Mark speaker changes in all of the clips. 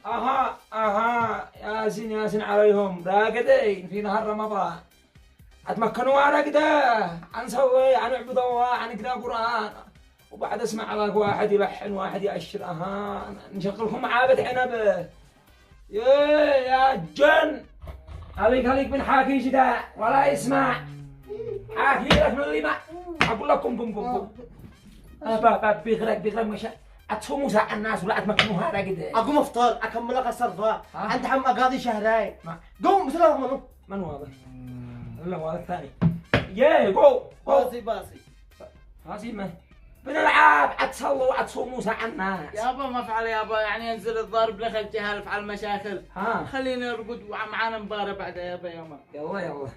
Speaker 1: اها ياسين عليهم راقدين في نهار رمضان اتمكنوا على كده نسوي نعبد الله نقرا قران وبعد اسمع لك واحد يلحن واحد يأشر نشغلكم عابد عنبه يا جن خليك من حاكي جدا ولا يسمع حاكي لك من اللي ما اقول لكم قم بيغرق مش اتصوموا ساعة الناس ولا اتمكنوا على كده
Speaker 2: اقوم افطر اكمل لك الصرفه انت حم اقاضي شهرين قوم مثل
Speaker 1: من واضح لا واضح ثاني يا جو باصي ما بنلعب اتصلوا اتصوموا ساعة الناس
Speaker 3: يابا ما افعل يابا يعني ينزل الضرب لخل جهال على المشاكل خليني ارقد ومعانا مباراه بعدها يابا
Speaker 1: يلا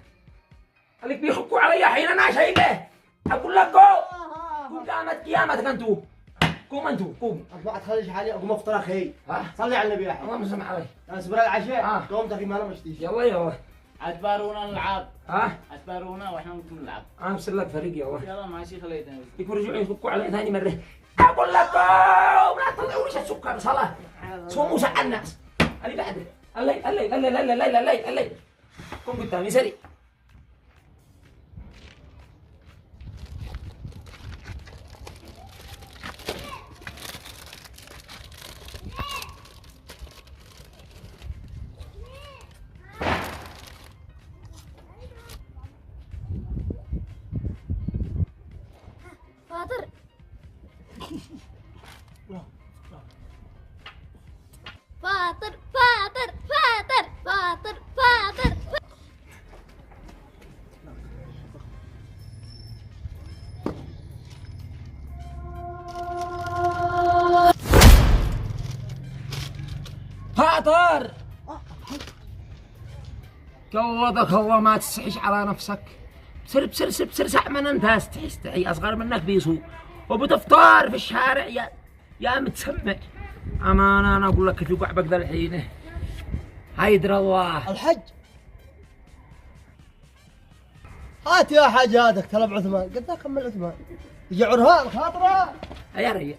Speaker 1: خليك بيخكوا علي حين انا شايفه اقول لك قوم قامت قيامتك انتوا قوم
Speaker 2: ما تخليش حالي اقوم افطر اخي صلي على النبي يا اخي
Speaker 1: اللهم صل عليه
Speaker 2: اصبر العشاء قوم تاخي ماله مشتيش
Speaker 1: يلا
Speaker 3: عتبارونا نلعب عتبارونا واحنا ممكن نلعب
Speaker 1: امسك لك فريق
Speaker 3: يلا ماشي خليتنا
Speaker 1: يكون رجعوا يفكوا علي ثاني مره اقول لك قوم لا تضيعوش السكر صلاه صوموا ساعة الناس اللي بعده الليل قوم قدامي سريع فاطر قلدك الله ما تستحيش على نفسك بسر سعمن انت استحي اصغر منك بيسو وبتفطر في الشارع يا متسمع امانه انا اقول لك كيف يقع بك ذا الحين هيدر الله
Speaker 2: الحج هات يا حاج هذاك طلب عثمان قلت له كمل عثمان يجي عرهان خاطره
Speaker 1: يا ريح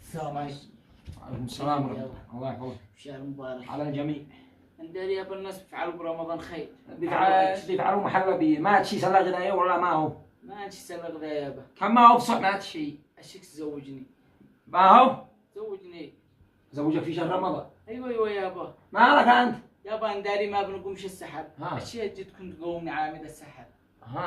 Speaker 3: السلام عليكم.
Speaker 1: وعليكم السلام ورحمة الله يحفظك.
Speaker 3: شهر مبارك
Speaker 1: على الجميع.
Speaker 3: ندري يا الناس بيفعلوا برمضان خير.
Speaker 1: بيفعلوا محلة بيه ما تشي سلا غذائية ولا ما هو؟
Speaker 3: ما تشي سلا غذائية يابا.
Speaker 1: كم ما هو بصح ما تشي.
Speaker 3: اشيك تزوجني.
Speaker 1: ما هو؟
Speaker 3: زوجني.
Speaker 1: زوجك في شهر رمضان.
Speaker 3: ايوه يابا.
Speaker 1: ما لك أنت؟
Speaker 3: يابا نداري ما بنقومش السحر. الشيء جد كنت تقومني عامد السحر.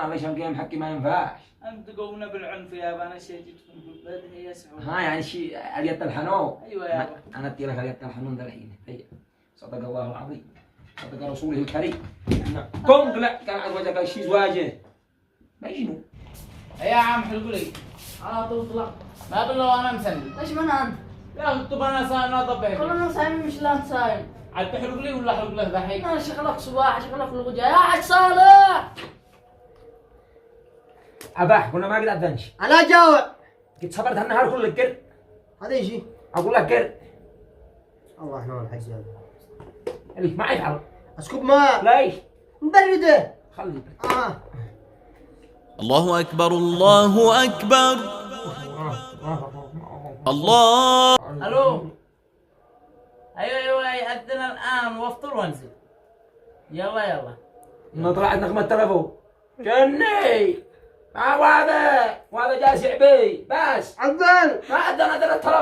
Speaker 1: ليش القيم حقي ما ينفعش؟
Speaker 3: انت تقومنا بالعنف يابا انا شيء جد كنت بدها هي سعود.
Speaker 1: يعني شيء اليد الحنون.
Speaker 3: ايوه يابا.
Speaker 1: انا ادي لك اليد الحنون ذا الحين. هيا. صدق الله العظيم. صدق رسوله الكريم. قم قلع وجهك شيء زواجه. مجنون.
Speaker 3: يا عم حلقوا لي. على طول طلع. ما بالله انا مسلم.
Speaker 4: ليش من انت؟
Speaker 3: لا طب انا صايم لا طبيعي.
Speaker 4: كلنا صايمين مش لا انت صايم.
Speaker 3: عاد تحرق لي ولا احرق لك ذحين؟
Speaker 4: انا شغلك صباح شغلك الغجا يا حاج صالح.
Speaker 1: أباح قلنا ما قد أذنش.
Speaker 2: أنا جاوع.
Speaker 1: قد صبرت النهار كله قر.
Speaker 2: هذا يجي.
Speaker 1: أقول لك قر.
Speaker 2: الله يحفظ الحج هذا.
Speaker 1: اللي ما يفعل.
Speaker 2: أسكب ماء.
Speaker 1: ليش؟
Speaker 2: مبرده.
Speaker 1: خلي.
Speaker 5: الله أكبر الله أكبر. الله.
Speaker 3: ألو. أيوة يأذن الآن وافطر وانزل. يلا.
Speaker 1: طلعت نغمة التلفون. جني. ما وهذا جالس يعبي بس.
Speaker 2: عذن.
Speaker 1: ما أذن التلفون.